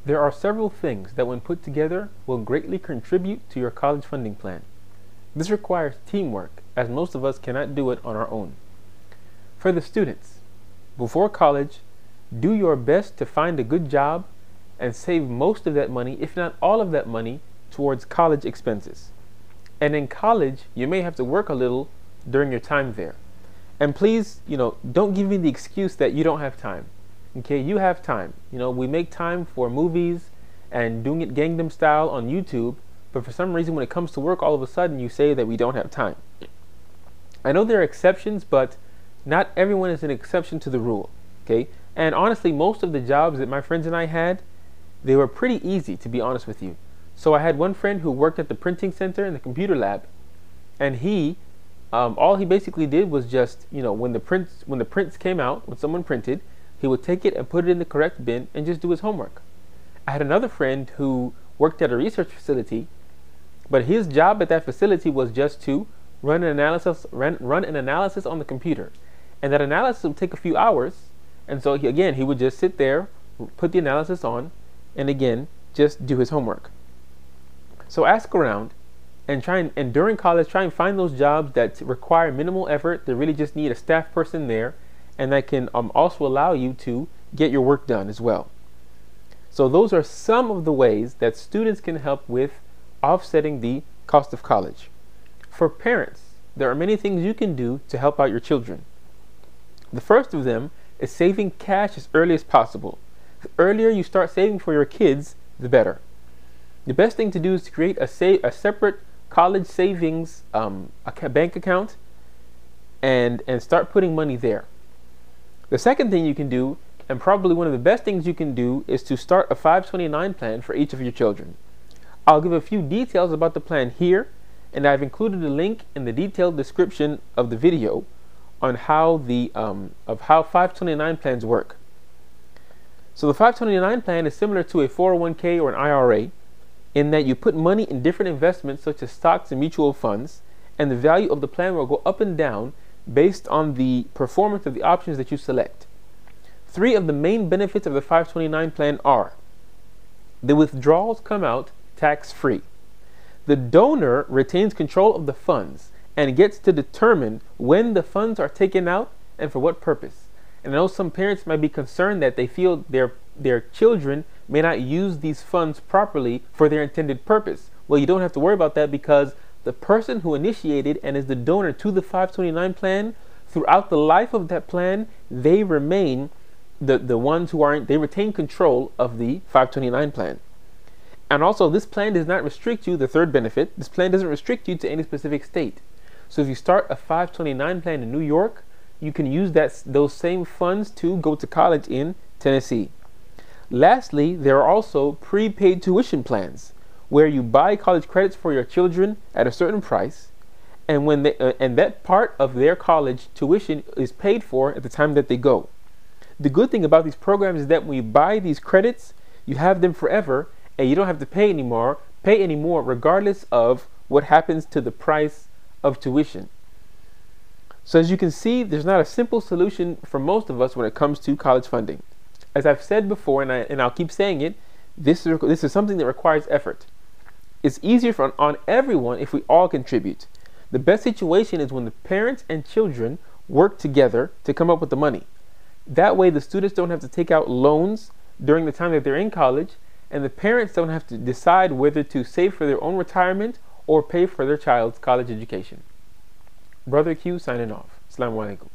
There are several things that when put together will greatly contribute to your college funding plan. This requires teamwork, as most of us cannot do it on our own. For the students, before college, do your best to find a good job and save most of that money, if not all of that money, towards college expenses. And in college, you may have to work a little during your time there. And please, don't give me the excuse that you don't have time. Okay, you have time. We make time for movies and doing it gangnam style on YouTube, but for some reason when it comes to work, all of a sudden you say that we don't have time. I know there are exceptions, but not everyone is an exception to the rule. Okay, and honestly, most of the jobs that my friends and I had, they were pretty easy, to be honest with you. So I had one friend who worked at the printing center in the computer lab, and all he basically did was just, when the prints came out, when someone printed, he would take it and put it in the correct bin and just do his homework. I had another friend who worked at a research facility, but his job at that facility was just to run an analysis on the computer, and that analysis would take a few hours. And so he would just sit there, put the analysis on, and again just do his homework. So ask around and during college try and find those jobs that require minimal effort. They really just need a staff person there, and that can also allow you to get your work done as well. So those are some of the ways that students can help with offsetting the cost of college. For parents, there are many things you can do to help out your children. The first of them is saving cash as early as possible. The earlier you start saving for your kids, the better. The best thing to do is to create a separate college savings bank account and start putting money there. The second thing you can do, and probably one of the best things you can do, is to start a 529 plan for each of your children. I'll give a few details about the plan here, and I've included a link in the detailed description of the video on how 529 plans work. So the 529 plan is similar to a 401k or an IRA in that you put money in different investments such as stocks and mutual funds, and the value of the plan will go up and down based on the performance of the options that you select. Three of the main benefits of the 529 plan are: the withdrawals come out tax-free. The donor retains control of the funds and gets to determine when the funds are taken out and for what purpose. And I know some parents might be concerned that they feel their children may not use these funds properly for their intended purpose. Well, you don't have to worry about that, because the person who initiated and is the donor to the 529 plan, throughout the life of that plan, they remain the ones who they retain control of the 529 plan. And also, this plan does not restrict you, the third benefit, this plan doesn't restrict you to any specific state. So if you start a 529 plan in New York, you can use those same funds to go to college in Tennessee. Lastly, there are also prepaid tuition plans, where you buy college credits for your children at a certain price, and and that part of their college tuition is paid for at the time that they go. The good thing about these programs is that when you buy these credits, you have them forever, and you don't have to pay anymore regardless of what happens to the price of tuition. So as you can see, there's not a simple solution for most of us when it comes to college funding. As I've said before, and I'll keep saying it, this is something that requires effort. It's easier on everyone if we all contribute. The best situation is when the parents and children work together to come up with the money. That way the students don't have to take out loans during the time that they're in college, and the parents don't have to decide whether to save for their own retirement or pay for their child's college education. Brother Q signing off. Assalamu alaikum.